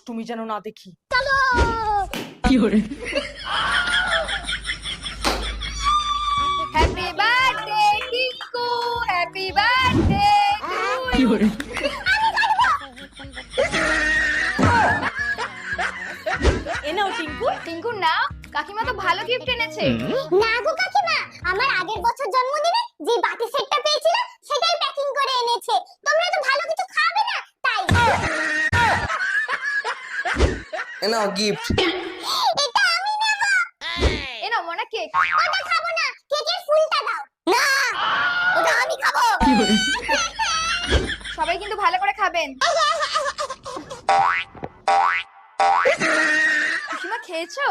দুষ্টুমি যেন না দেখি। কি হরে happy birthday Tinku, happy birthday কি হরে এ নাও টিঙ্কু। টিঙ্কু না, কাকিমা তো ভালো গিফট এনেছে। না গো কাকিমা, আমার আগের বছর জন্মদিনে যে বাটি সেটটা পেয়েছিলাম সেটাই প্যাকিং করে এনেছে। তোমরা তো ভালো কিছু খাবে না তাই। এ নাও গিফট। এটা আমি নেব। এ নাও মোনা কেক। ওটা খাবো না, কেকের ফুলটা দাও। না, ওটা আমি খাবো। কি হরে সবাই কিন্তু ভালো করে খাবেন। পিসিমা খেয়েছো?